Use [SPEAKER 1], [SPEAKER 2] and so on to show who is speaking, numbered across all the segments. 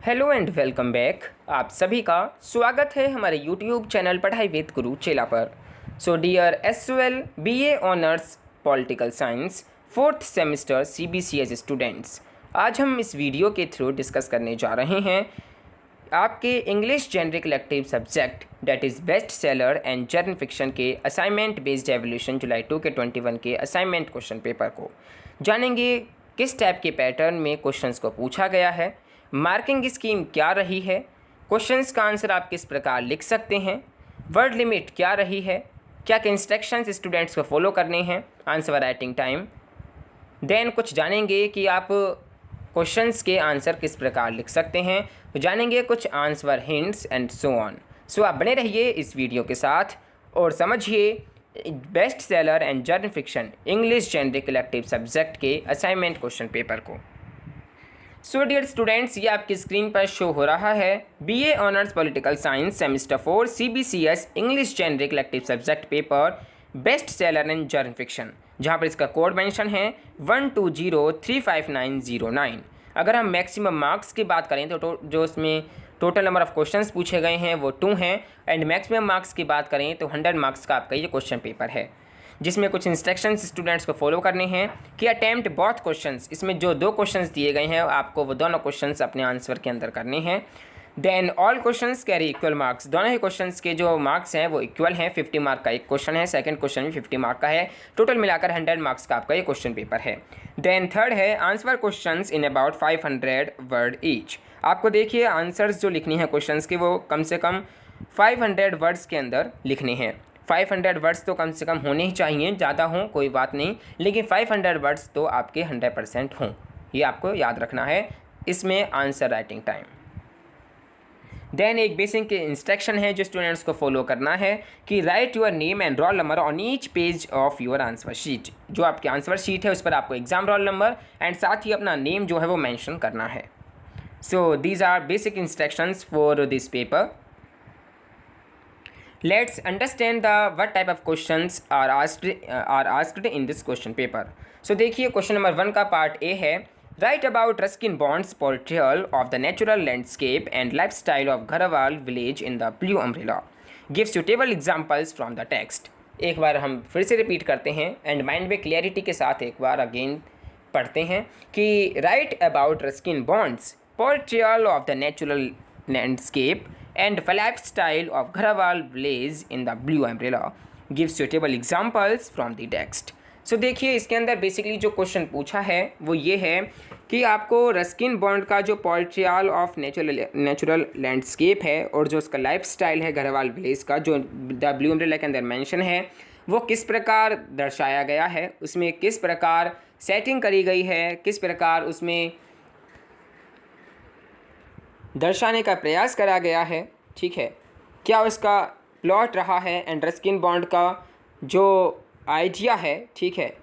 [SPEAKER 1] Hello and welcome back. आप सभी का स्वागत है हमारे यूट्यूब चैनल पढ़ाई विद गुरु चेला पर। So dear S BA honours political science fourth semester CBCS students, आज हम इस वीडियो के थ्रू डिस्कस करने जा रहे हैं आपके English generic elective subject that is best seller and general fiction के असाइनमेंट बेस्ड एवोल्यूशन जुलाई 2 के 21 के असाइनमेंट क्वेश्चन पेपर को जानेंगे। किस टाइप के पैटर्न में क्वेश्चंस को पूछा गया है, मार्किंग स्कीम क्या रही है, क्वेश्चंस का आंसर आप किस प्रकार लिख सकते हैं, वर्ड लिमिट क्या रही है, क्या क्या इंस्ट्रक्शंस स्टूडेंट्स को फॉलो करने हैं, आंसर राइटिंग टाइम। देन कुछ जानेंगे कि आप क्वेश्चंस के आंसर किस प्रकार लिख सकते हैं, तो जानेंगे कुछ answer hints and so on. So आप बने रहिए इस वीडियो के साथ और समझिए best seller and general fiction English generic elective subject के असाइनमेंट क्वेश्चन पेपर को। सो डियर स्टूडेंट्स, ये आपकी स्क्रीन पर शो हो रहा है BA honours political science semester 4 CBCS English generic elective subject paper best seller and general fiction, जहाँ पर इसका कोड मेंशन है 12035909। अगर हम मैक्सिमम मार्क्स की बात करें तो जो इसमें टोटल नंबर ऑफ क्वेश्चंस पूछे गए हैं वो 2 हैं, एंड मैक्सिमम मार्क्स की बात करें तो 100 मार्क्स का आपका ये क्वेश्चन पेपर है, जिसमें कुछ इंस्ट्रक्शंस स्टूडेंट्स को फॉलो करने हैं कि अटेम्प्ट बोथ क्वेश्चंस। इसमें जो 2 क्वेश्चंस दिए गए हैं आपको वो दोनों क्वेश्चंस अपने आंसर के अंदर करने हैं। Then all questions carry equal marks, दोनों ही क्वेश्चंस के जो मार्क्स हैं वो इक्वल हैं। 50 मार्क का एक क्वेश्चन है, सेकंड क्वेश्चन भी 50 मार्क का है, टोटल मिलाकर 100 मार्क्स का आपका ये क्वेश्चन पेपर है। देन थर्ड है answer questions in about 500 word each. आपको देखिए आंसर्स जो लिखनी है क्वेश्चंस के वो कम से कम 500 वर्ड्स के अंदर लिखने हैं। 500 वर्ड्स तो कम से कम होने ही चाहिए, ज़्यादा हों कोई बात नहीं, लेकिन 500 वर्ड्स तो आपके 100% हों, ये आपको याद रखना है। इसमें आंसर राइटिंग टाइम। देन एक बेसिक इंस्ट्रक्शन है जो स्टूडेंट्स को फॉलो करना है कि right your name and roll number on each page of your answer sheet. जो आपकी आंसर शीट है उस पर आपको एग्जाम रोल नंबर एंड साथ ही अपना नेम जो है वो मेंशन करना है। So these are basic instructions for this paper. Let's understand the what type of questions are asked in this question paper. So देखिए क्वेश्चन नंबर 1 का पार्ट ए है write about Ruskin Bond's portrayal of the natural landscape and lifestyle of Garhwal village in the blue umbrella, give suitable examples from the text. एक बार हम फिर से repeat करते हैं एंड माइंड में क्लियरिटी के साथ एक बार अगेन पढ़ते हैं कि right about Ruskin Bond's portrayal of the natural landscape and lifestyle of Gharawal village in the blue umbrella, give suitable examples from the text. So देखिए इसके अंदर बेसिकली जो क्वेश्चन पूछा है वो ये है कि आपको रस्किन बॉन्ड का जो पोर्ट्रेयल ऑफ नेचुरल लैंडस्केप है और जो उसका लाइफ स्टाइल है घरवाल विलेज का जो द ब्लू अम्ब्रेला के अंदर मेंशन है वो किस प्रकार दर्शाया गया है, उसमें किस प्रकार सेटिंग करी गई है, किस प्रकार उसमें दर्शाने का प्रयास करा गया है, ठीक है, क्या उसका प्लॉट रहा है एंड रस्किन बॉन्ड का जो आइडिया है, ठीक है,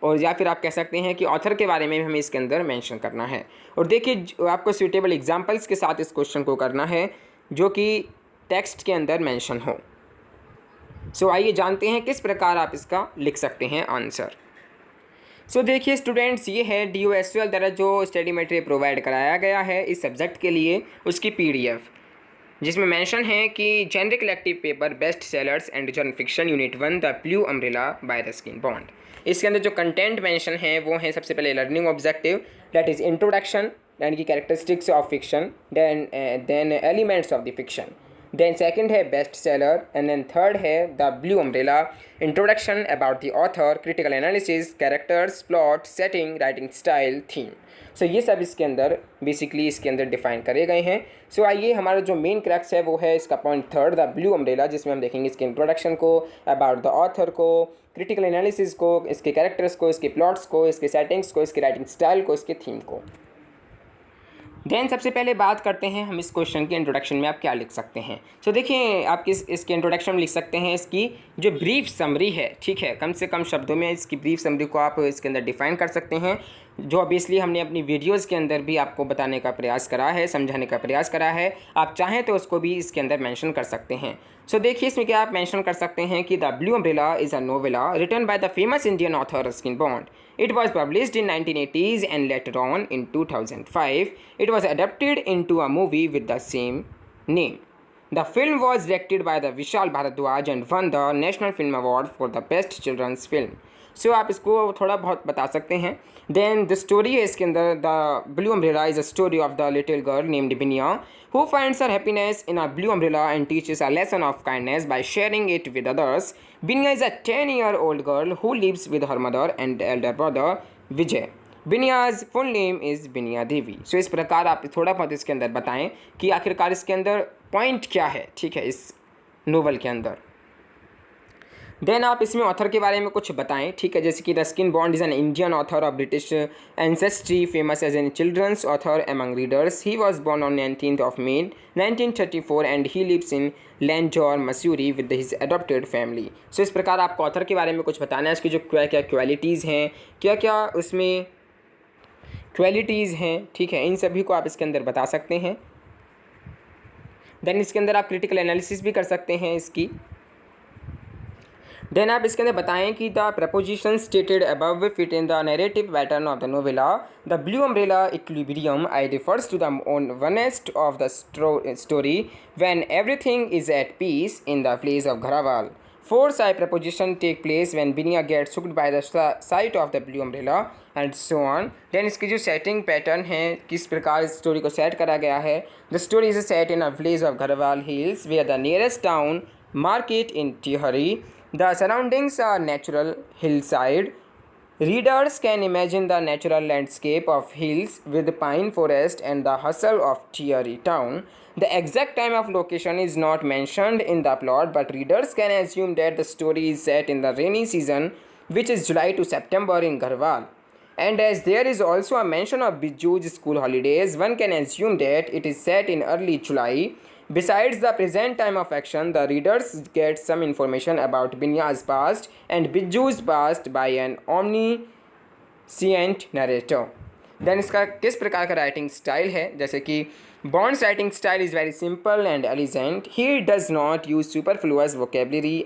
[SPEAKER 1] और या फिर आप कह सकते हैं कि ऑथर के बारे में भी हमें इसके अंदर मेंशन करना है। और देखिए आपको सूटेबल एग्जांपल्स के साथ इस क्वेश्चन को करना है जो कि टेक्स्ट के अंदर मेंशन हो। सो आइए जानते हैं किस प्रकार आप इसका लिख सकते हैं आंसर। सो देखिए स्टूडेंट्स, ये है DOSL द्वारा जो स्टडी मटेरियल प्रोवाइड कराया गया है इस सब्जेक्ट के लिए उसकी PDF, जिसमें मेंशन है कि generic elective paper best sellers and general fiction unit 1 the blue umbrella bye Ruskin bond. इसके अंदर जो कंटेंट मेंशन है वो है सबसे पहले learning objective that is introduction, यानी कि characteristics of fiction, then elements of the fiction, then second है best seller and then third है the blue umbrella, introduction about the author, critical analysis, characters, plot, setting, writing style, theme. So ये सब इसके अंदर basically इसके अंदर define करे गए हैं। सो आइए हमारा जो मेन क्रैक्स है वो है इसका point third the blue umbrella, जिसमें हम देखेंगे इसके इंट्रोडक्शन को, अबाउट द ऑथर को, क्रिटिकल एनालिसिस को, इसके कैरेक्टर्स को, इसके प्लॉट्स को, इसके सेटिंग्स को, इसके राइटिंग स्टाइल को, इसके थीम को। देन सबसे पहले बात करते हैं हम इस क्वेश्चन के इंट्रोडक्शन में आप क्या लिख सकते हैं। सो देखिए आप इसके इंट्रोडक्शन में लिख सकते हैं इसकी जो ब्रीफ समरी है, ठीक है, कम से कम शब्दों में इसकी ब्रीफ समरी को आप इसके अंदर डिफाइन कर सकते हैं। जो ऑब्वियसली हमने अपनी वीडियोज़ के अंदर भी आपको बताने का प्रयास करा है, समझाने का प्रयास करा है। आप चाहें तो उसको भी इसके अंदर मेंशन कर सकते हैं। सो देखिए इसमें क्या आप मेंशन कर सकते हैं कि the blue umbrella is a novella written by the famous Indian author Ruskin Bond. It was published in 1980s and later on in 2005 it was adapted into a movie with the same name. The film was directed by the Vishal Bharadwaj and won the National Film Award for the Best Children's Film. सो आप इसको थोड़ा बहुत बता सकते हैं. Then the story है इसके अंदर, the blue umbrella is a story of the little girl named बिनिया who finds her happiness in a blue umbrella and teaches a lesson of kindness by sharing it with others. Binya is a 10-year-old girl who lives with her mother and elder brother Vijay. Binya's full name is बिनिया देवी. सो इस प्रकार आप थोड़ा बहुत इसके अंदर बताएं कि आखिरकार इसके अंदर पॉइंट क्या है, ठीक है, इस नोवेल के अंदर. देन आप इसमें ऑथर के बारे में कुछ बताएं, ठीक है, जैसे कि Ruskin Bond is an Indian author of British ancestry, famous as an children's author among readers. He was born on 19th of May 1934 and he lives in Landour Mussoorie with his adopted family. So इस प्रकार आपको author के बारे में कुछ बताना है, इसकी जो क्या क्या क्वालिटीज़ हैं, क्या क्या उसमें क्वालिटीज़ हैं, ठीक है, इन सभी को आप इसके अंदर बता सकते हैं. देन इसके अंदर आप क्रिटिकल एनालिसिस भी कर सकते हैं इसकी. देन आप इसके अंदर बताएं कि the proposition stated above fit in the narrative pattern of the novella. The blue umbrella equilibrium I refers to the onset of the story when everything is at peace in the place of Garhwal. Four side preposition take place when Binya gets hooked by the sight of the blue umbrella and so on. Then इसकी जो setting pattern है, किस प्रकार इस story को set करा गया है. The story is set in a village of Garhwal Hills where the nearest town market in Tihari. The surroundings are natural hillside. Readers can imagine the natural landscape of hills with pine forest and the hustle of Tihari town. The exact time of location is not mentioned in the plot, but readers can assume that the story is set in the rainy season, which is July to September in Garhwal. And as there is also a mention of Biju's school holidays, one can assume that it is set in early July. Besides the present time of action, the readers get some information about Binya's past and Biju's past by an omniscient narrator. Then इसका किस प्रकार का writing style है, जैसे कि Bond's writing style is very simple and elegant. He does not use superfluous vocabulary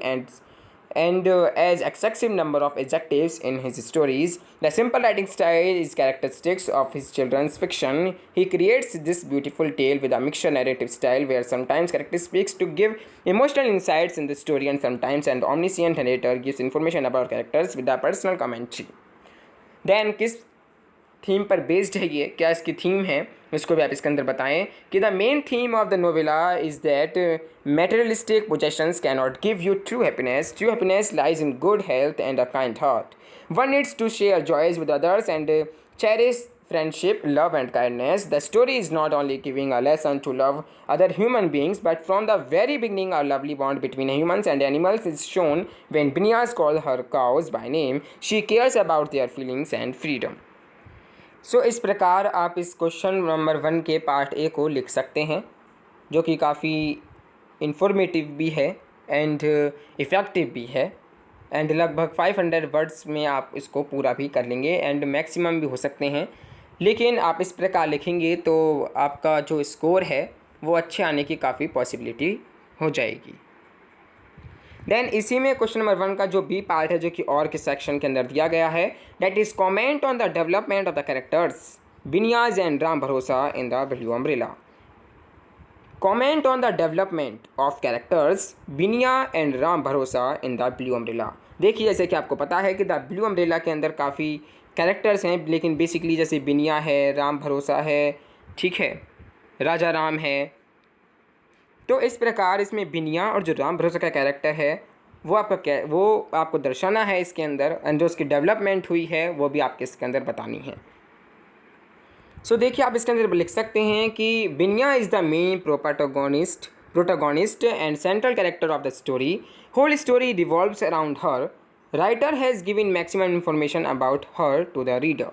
[SPEAKER 1] and as excessive number of adjectives in his stories. The simple writing style is characteristics of his children's fiction. He creates this beautiful tale with a mixture narrative style where sometimes character speaks to give emotional insights in the story and sometimes an omniscient narrator gives information about characters with a personal commentary. Then किस theme पर based है ये, क्या इसकी theme है, इसको भी आप इसके अंदर बताएं कि the main theme of the novella is that materialistic possessions cannot give you true happiness. True happiness lies in good health and a kind heart. One needs to share joys with others and cherish friendship, love and kindness. The story is not only giving a lesson to love other human beings, but from the very beginning a lovely bond between humans and animals is shown when Binyas calls her cows by name. She cares about their feelings and freedom. सो इस प्रकार आप इस question number 1 के part A को लिख सकते हैं, जो कि काफ़ी इंफॉर्मेटिव भी है एंड इफ़ेक्टिव भी है एंड लगभग 500 वर्ड्स में आप इसको पूरा भी कर लेंगे एंड मैक्सिमम भी हो सकते हैं. लेकिन आप इस प्रकार लिखेंगे तो आपका जो स्कोर है वो अच्छे आने की काफ़ी पॉसिबिलिटी हो जाएगी. देन इसी में क्वेश्चन नंबर 1 का जो बी पार्ट है, जो कि और के सेक्शन के अंदर दिया गया है, that is comment on the development of the characters Binya's and Ram Bharosa in the blue umbrella. Comment on the development of characters Binya and Ram Bharosa in the blue umbrella. देखिए जैसे कि आपको पता है कि द ब्लू अम्ब्रेला के अंदर काफ़ी कैरेक्टर्स हैं, लेकिन बेसिकली जैसे बिनिया है, राम भरोसा है, ठीक है, राजा राम है. तो इस प्रकार इसमें बिनिया और जो राम भरोसा का कैरेक्टर है वो आपको दर्शाना है इसके अंदर, एंड जो उसकी डेवलपमेंट हुई है वो भी आपके इसके अंदर बतानी है. सो देखिए आप इसके अंदर लिख सकते हैं कि Binya is the main protagonist and central character of the story. Whole story revolves around her. Writer has given maximum information about her to the reader.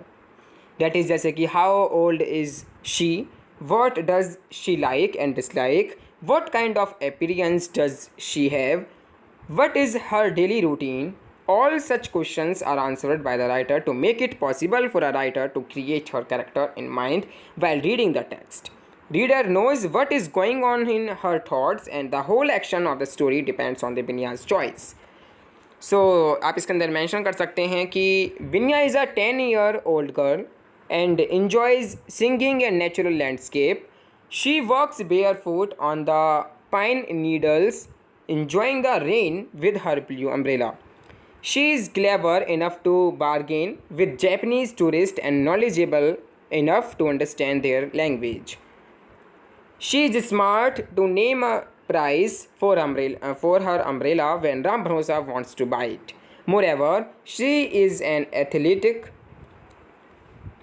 [SPEAKER 1] That is जैसे कि how old is she, what does she like and dislike, what kind of appearance does she have, what is her daily routine, All such questions are answered by the writer to make it possible for a writer to create her character in mind while reading the text. Reader knows what is going on in her thoughts and the whole action of the story depends on the Binya's choice. So आप इसके अंदर mention कर सकते हैं कि Binya is a 10-year-old girl and enjoys singing and natural landscape. She walks barefoot on the pine needles, enjoying the rain with her blue umbrella. She is clever enough to bargain with Japanese tourists and knowledgeable enough to understand their language. She is smart to name a price for her umbrella when Ram Bharosa wants to buy it. Moreover, she is an athletic,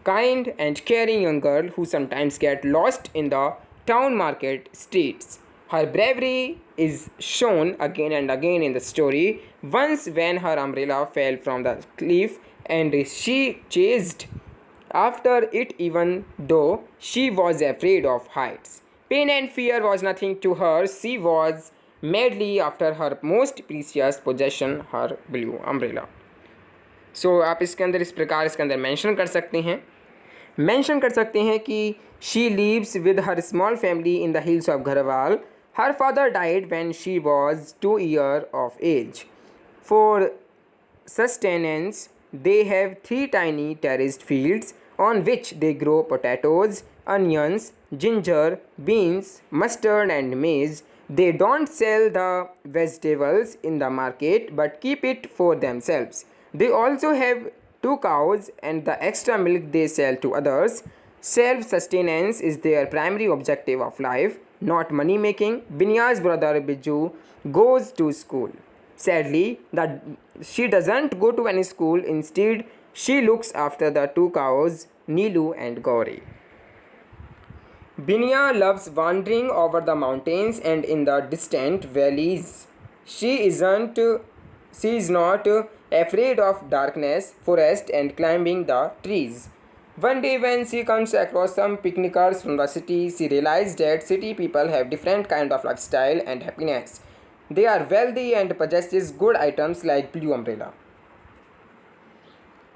[SPEAKER 1] kind and caring young girl who sometimes gets lost in the town market streets. Her bravery is shown again and again in the story. Once when her umbrella fell from the cliff and she chased after it even though she was afraid of heights. Pain and fear was nothing to her. She was madly after her most precious possession, her blue umbrella. So आप इसके अंदर इस प्रकार इसके अंदर mention कर सकते हैं कि she lives with her small family in the hills of Gharwal. Her father died when she was 2 years of age. For sustenance, they have 3 tiny terraced fields on which they grow potatoes, onions, ginger, beans, mustard and maize. They don't sell the vegetables in the market but keep it for themselves. They also have 2 cows and the extra milk they sell to others. Self-sustenance is their primary objective of life, not money making. Binya's brother Biju goes to school. Sadly, she doesn't go to any school. Instead, she looks after the 2 cows, Neelu and Gauri. Binya loves wandering over the mountains and in the distant valleys. She is not afraid of darkness, forest and climbing the trees. One day when she comes across some picnickers from the city, she realized that city people have different kind of lifestyle and happiness. They are wealthy and possesses good items like blue umbrella.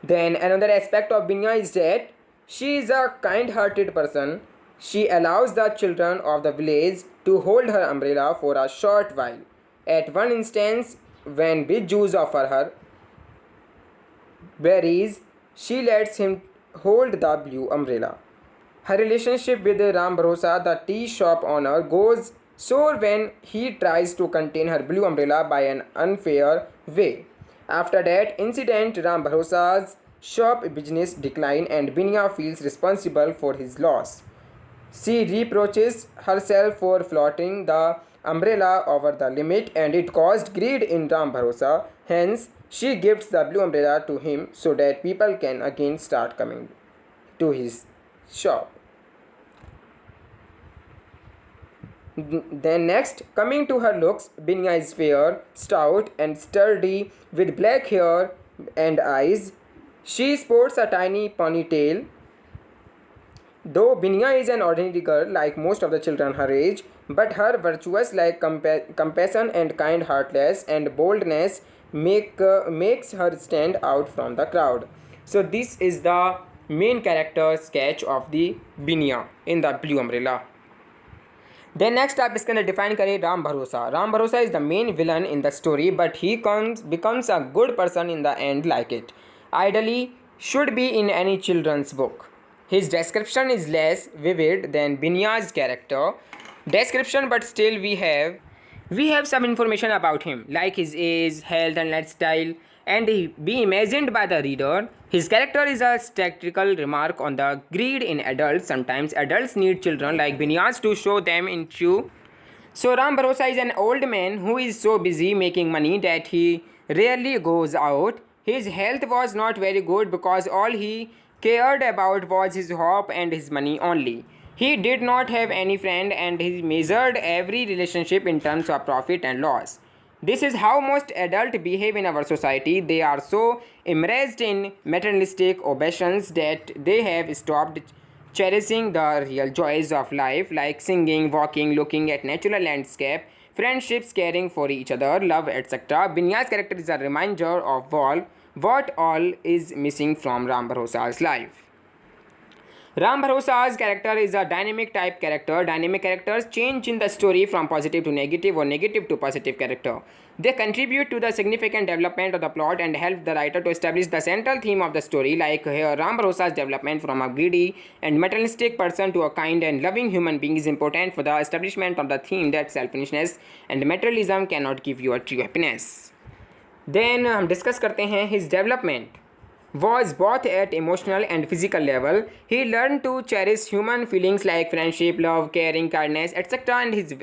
[SPEAKER 1] Then another aspect of Binya is that she is a kind-hearted person. She allows the children of the village to hold her umbrella for a short while. At one instance, when Bijus offer her berries, she lets him hold the blue umbrella. Her relationship with Ram Bharosa, the tea shop owner, goes sour when he tries to contain her blue umbrella by an unfair way. After that incident, Ram Bharosa's shop business decline and Binya feels responsible for his loss. She reproaches herself for flaunting the umbrella over the limit and it caused greed in Ram Bharosa. Hence, she gives the blue umbrella to him so that people can again start coming to his shop. Then next, coming to her looks, Binya is fair, stout and sturdy with black hair and eyes. She sports a tiny ponytail. Though Binya is an ordinary girl like most of the children her age, but her virtues like compassion and kind-heartedness and boldness makes her stand out from the crowd. So this is the main character sketch of the Binya in the blue umbrella. Then next आप इसके अंदर define करें राम भरोसा. राम भरोसा is the main villain in the story, but he becomes a good person in the end like it. Ideally, should be in any children's book. His description is less vivid than Binya's character description, but still we have some information about him, like his age, health and lifestyle, and be imagined by the reader. His character is a satirical remark on the greed in adults. Sometimes adults need children like Binya's to show them into. So Ram Bharosa is an old man who is so busy making money that he rarely goes out. His health was not very good because all he cared about was his hope and his money only. He did not have any friend and he measured every relationship in terms of profit and loss. This is how most adults behave in our society. They are so immersed in materialistic obsessions that they have stopped cherishing the real joys of life like singing, walking, looking at natural landscape, friendships, caring for each other, love, etc. Binya's character is a reminder of what all is missing from Ram Bharosa's life. Ram Bharosa's character is a dynamic type character. Dynamic characters change in the story from positive to negative or negative to positive character. They contribute to the significant development of the plot and help the writer to establish the central theme of the story. Like here, Ram Bharosa's development from a greedy and materialistic person to a kind and loving human being is important for the establishment of the theme that selfishness and materialism cannot give you a true happiness. Then हम discuss करते हैं his development was both at emotional and physical level. He learned to cherish human feelings like friendship, love, caring, kindness, etc. And his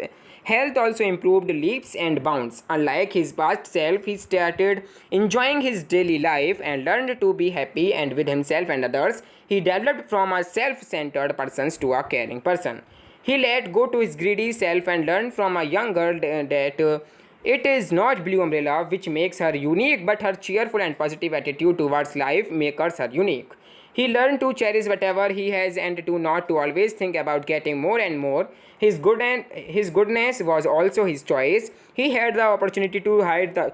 [SPEAKER 1] health also improved leaps and bounds. Unlike his past self, he started enjoying his daily life and learned to be happy and with himself and others. He developed from a self-centered person to a caring person. He let go to his greedy self and learned from a young girl that it is not Blue Umbrella which makes her unique, but her cheerful and positive attitude towards life makes her unique. He learned to cherish whatever he has and to not to always think about getting more and more. His goodness was also his choice. He had the opportunity to hide the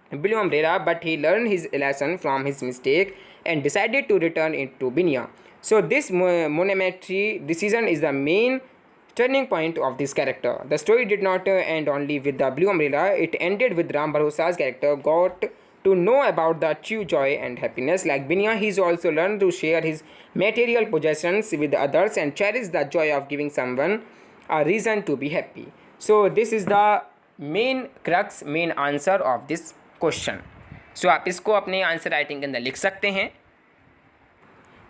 [SPEAKER 1] Blue Umbrella, but he learned his lesson from his mistake and decided to return it to Binya. So this monumentary decision is the main turning point of this character. The story did not end only with the Blue Umbrella. It ended with Ram Bharosa's character got to know about the true joy and happiness. Like Binya, he's also learned to share his material possessions with others and cherish the joy of giving someone a reason to be happy. So this is the main crux, main answer of this question. So आप इसको अपने answer writing के अंदर लिख सकते हैं.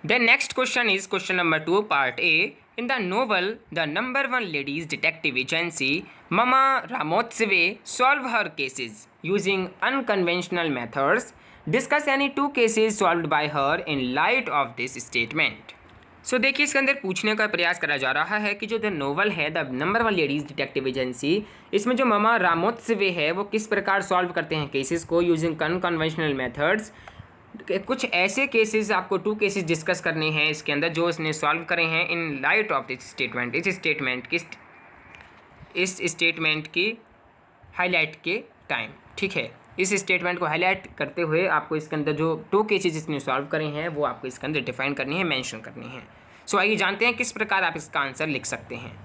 [SPEAKER 1] Then next question is question number 2, part A. In the novel, the number one ladies detective agency, Mama Ramotseve, solve her cases using unconventional methods. Discuss any 2 cases solved by her in light of this statement. So देखिए इसके अंदर पूछने का प्रयास करा जा रहा है कि जो द नोवेल है the number one ladies detective agency, इसमें जो ममा रामोत्सवे है वो किस प्रकार सॉल्व करते हैं केसेस को यूजिंग अनकन्वेंशनल मेथड्स. कुछ ऐसे केसेस आपको 2 केसेस डिस्कस करने हैं इसके अंदर जो इसने सॉल्व करे हैं in light of this statement. इस स्टेटमेंट की हाईलाइट के टाइम. ठीक है, इस स्टेटमेंट को हाईलाइट करते हुए आपको इसके अंदर जो 2 केसेस इसने सॉल्व करे हैं वो आपको इसके अंदर डिफाइन करनी है, मेंशन करनी है. सो आइए जानते हैं किस प्रकार आप इसका आंसर लिख सकते हैं.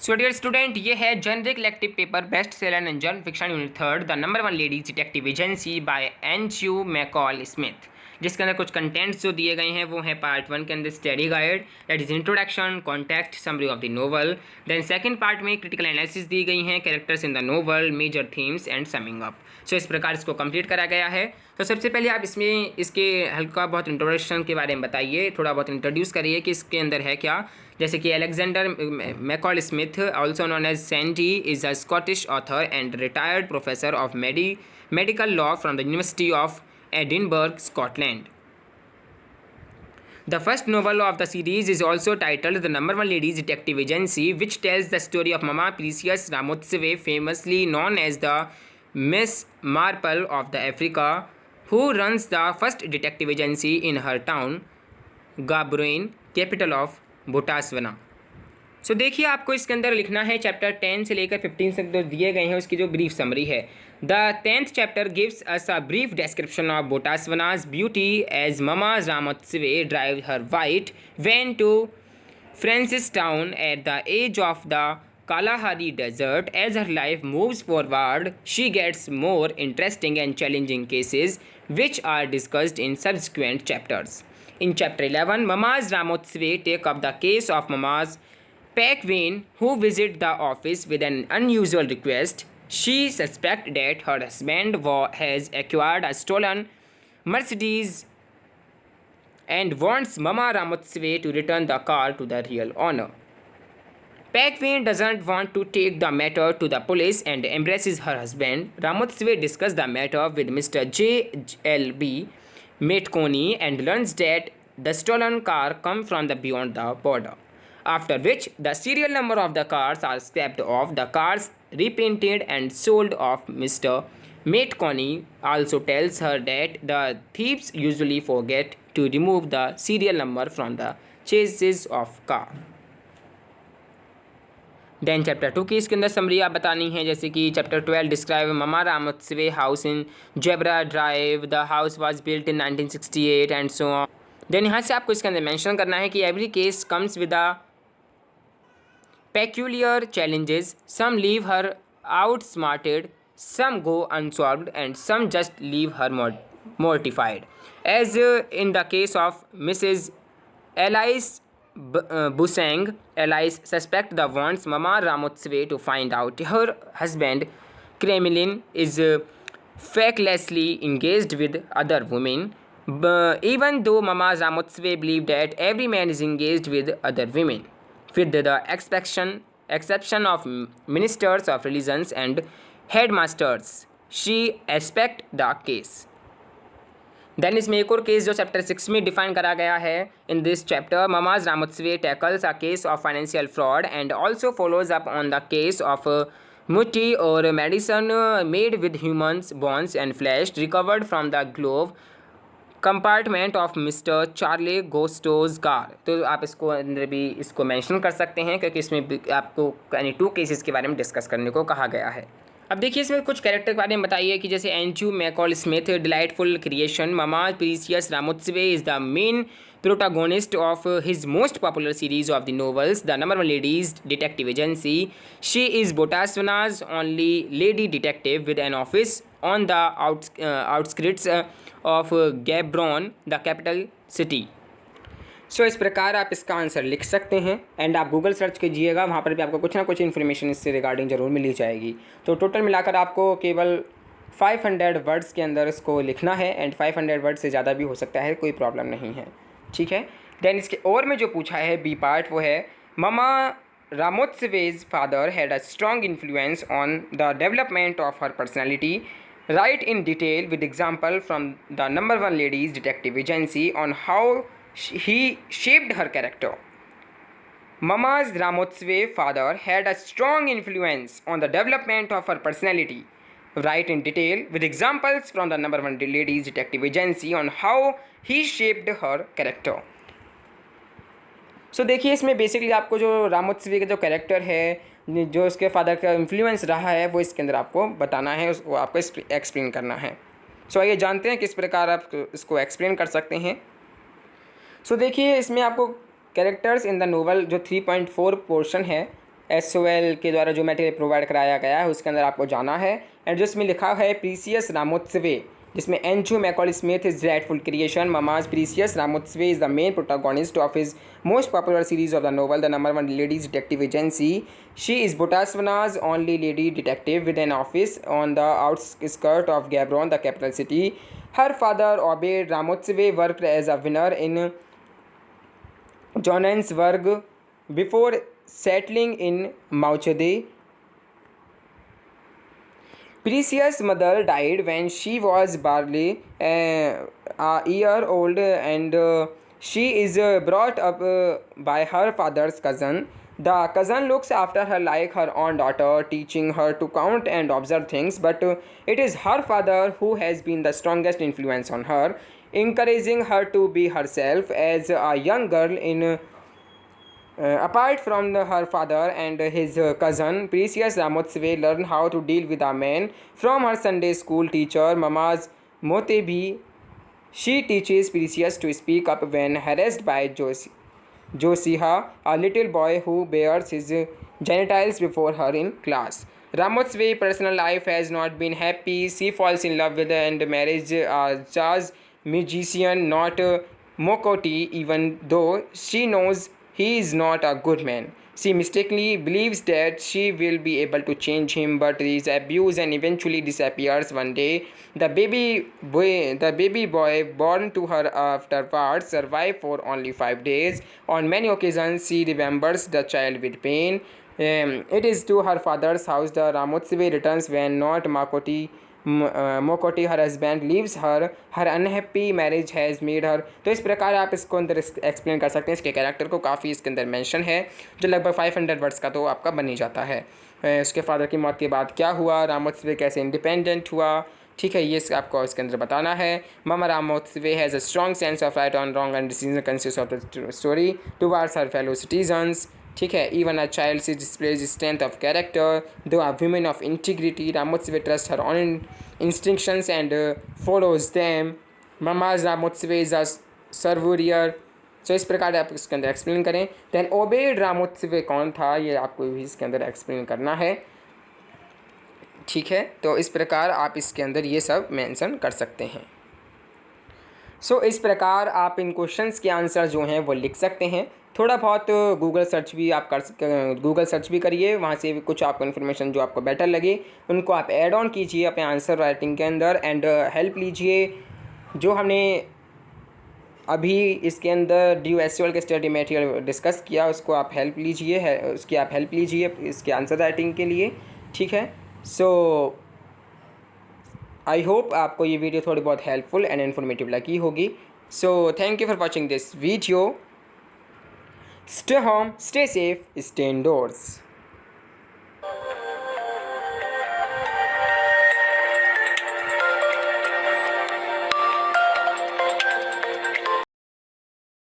[SPEAKER 1] सो डियर स्टूडेंट, ये है generic elective paper best seller and general fiction unit 3 the number one ladies detective agency bye Andrew McCall Smith, जिसके अंदर कुछ कंटेंट्स जो दिए गए हैं वो हैं पार्ट 1 के अंदर study guide, that is introduction, context, summary of the novel. Then second part में क्रिटिकल एनालिसिस दी गई हैं, characters in the novel, major themes and summing up. So इस प्रकार इसको कंप्लीट करा गया है. तो सबसे पहले आप इसमें इसके हल्का बहुत इंट्रोडक्शन के बारे में बताइए, थोड़ा बहुत इंट्रोड्यूस करिए कि इसके अंदर है क्या. जैसे कि Alexander McCall Smith, also known as Sandy, is a Scottish author and retired professor of medical law from the university of Edinburgh, Scotland. The first novel of the series is also titled The Number One Ladies Detective Agency, which tells the story of Mama Precious Ramotseve, famously known as the Miss Marple of the Africa, who runs the first detective agency in her town, Gaborone, capital of Botswana. सो देखिए आपको इसके अंदर लिखना है chapter 10 से लेकर 15 तक जो दिए गए हैं उसकी जो ब्रीफ समरी है. The 10th chapter gives us a brief description of Botswana's beauty as Mma Ramotswe drive her white van to Francistown at the edge of the Kalahari Desert. As her life moves forward, she gets more interesting and challenging cases which are discussed in subsequent chapters. In chapter 11, Mama's Ramotswe take up the case of Mama's Paquin, who visit the office with an unusual request. She suspects that her husband has acquired a stolen Mercedes and wants Mama Ramotswe to return the car to the real owner. Paquin doesn't want to take the matter to the police and embraces her husband. Ramotswe discusses the matter with Mr. J.L.B. Metconi and learns that the stolen car comes from beyond the border. After which, the serial number of the cars are scrapped off, the cars repainted and sold off. Mr. Metconi also tells her that the thieves usually forget to remove the serial number from the chassis of car. Then chapter 2 की इसके अंदर summary आप बतानी है, जैसे कि chapter 12 describe Mma Ramotswe house in Zebra Drive, the house was built in 1968 and so on. Then यहाँ से आपको इसके अंदर मेंशन करना है कि every case comes with a peculiar challenges. Some leave her outsmarted, some go unsolved, and some just leave her mortified. As in the case of Mrs. Alice Busang, Alice suspects the wants Mama Ramotswe to find out her husband Kremlin is faithlessly engaged with other women. Even though Mama Ramotswe believed that every man is engaged with other women, with the exception of ministers of religions and headmasters, she aspect the case. Then इसमें एक और case जो chapter 6 में define करा गया है in this chapter, Mma's Ramotswe tackles a case of financial fraud and also follows up on the case of muti और medicine made with humans bones and flesh recovered from the glove compartment of mister Charlie Gotso's car. तो आप इसको अंदर भी इसको mention कर सकते हैं, क्योंकि इसमें आपको यानी 2 केसेस के बारे में डिस्कस करने को कहा गया है। अब देखिए इसमें कुछ कैरेक्टर के बारे में बताइए कि जैसे Andrew McCall Smith, delightful creation, Mma Precious Ramotswe is the main protagonist of his most popular series of the novels, The Number One Ladies Detective Agency. She is Botswana's only lady detective with an office on the outskirts of Gaborone, the capital city. सो इस प्रकार आप इसका answer लिख सकते हैं and आप Google search कीजिएगा, वहाँ पर भी आपको कुछ ना कुछ इन्फॉर्मेशन इससे रिगार्डिंग ज़रूर मिली जाएगी। तो टोटल मिलाकर आपको केवल 500 वर्ड्स के अंदर इसको लिखना है एंड 500 वर्ड से ज़्यादा भी हो सकता है, कोई प्रॉब्लम नहीं है, ठीक है। देन इसके और में जो पूछा है बी पार्ट वो है Mma Ramotswe's father had a strong influence on the development of her personality, write in detail with example from the number one ladies detective agency on how he shaped her character. Mama's Ramotswe father had a strong influence on the development of her personality. Write in detail with examples from the number one ladies detective agency on how he shaped her character. So देखिए इसमें basically आपको जो रामोत्सवे का जो character है, जो उसके father का इन्फ्लुएंस रहा है, वो इसके अंदर आपको बताना है, उसको आपको एक्सप्लेन करना है। सो आइए जानते हैं किस प्रकार आप इसको एक्सप्लेन कर सकते हैं। सो देखिए इसमें आपको कैरेक्टर्स इन द नोवेल जो 3.4 पोर्शन है SOL के द्वारा जो मटेरियल प्रोवाइड कराया गया है उसके अंदर आपको जाना है एंड जो इसमें लिखा है प्रीसियस रामोत्सवे, जिसमें Andrew McCall Smith is delightful creation, Mma's Precious Ramotswe is the main protagonist of his most popular series of the novel the number one ladies detective agency, she is Botswana's only lady detective with an office on the outskirt of Gaborone the capital city, her father Obed Ramotswe worked as a winner in Johannesburg before settling in Mauchade. Precious' mother died when she was barely a year old and she is brought up by her father's cousin. The cousin looks after her like her own daughter, teaching her to count and observe things, but it is her father who has been the strongest influence on her, encouraging her to be herself as a young girl in apart from her father and his cousin. Precious Ramotswe learned how to deal with a man from her Sunday school teacher Mama's Motebi. She teaches Precious to speak up when harassed by Josiah, a little boy who bears his genitals before her in class. Ramotswe's personal life has not been happy. She falls in love with and marries a jazz musician, not Mokoti, even though she knows he is not a good man. She mistakenly believes that she will be able to change him, but he is abused and eventually disappears one day. The baby boy born to her afterwards survived for only 5 days. On many occasions, she remembers the child with pain. It is to her father's house the Ramotswe returns when not Mokoti, her husband, leaves her. Her unhappy marriage has made her. तो इस प्रकार आप इसको अंदर explain कर सकते हैं। इसके कैरेक्टर को काफ़ी इसके अंदर मेंशन है, जो लगभग 500 वर्ड्स का तो आपका बन ही जाता है। उसके फादर की मौत के बाद क्या हुआ, रामोत्सवे कैसे इंडिपेंडेंट हुआ, ठीक है, ये आपको इसके अंदर बताना है। Mma Ramotswe has a strong sense of right on wrong and decision consist of the story towards her fellow citizens, ठीक है। Even a child she displays strength of character though are women of integrity Ramotswe trust her on instructions and follows them Mma's Ramotswe is a survivor. So इस प्रकार आप इसके अंदर explain करें। Then obeyed रामोत्सवे कौन था, ये आपको भी इसके अंदर एक्सप्लेन करना है। ठीक है, तो इस प्रकार आप इसके अंदर ये सब मेंशन कर सकते हैं। सो इस प्रकार आप इन क्वेश्चंस के आंसर जो हैं वो लिख सकते हैं। थोड़ा बहुत गूगल सर्च भी आप गूगल सर्च भी करिए, वहाँ से भी कुछ आपको इन्फॉर्मेशन जो आपको बेटर लगे उनको आप ऐड ऑन कीजिए अपने आंसर राइटिंग के अंदर एंड हेल्प लीजिए। जो हमने अभी इसके अंदर DU/SQL के स्टडी मटेरियल डिस्कस किया उसको आप हेल्प लीजिए, उसकी आप हेल्प लीजिए इसके आंसर राइटिंग के लिए। ठीक है, सो आई होप आपको ये वीडियो थोड़ी बहुत हेल्पफुल एंड इन्फॉर्मेटिव लगी होगी। So thank you for watching this video. Stay home, stay safe, stay endorse.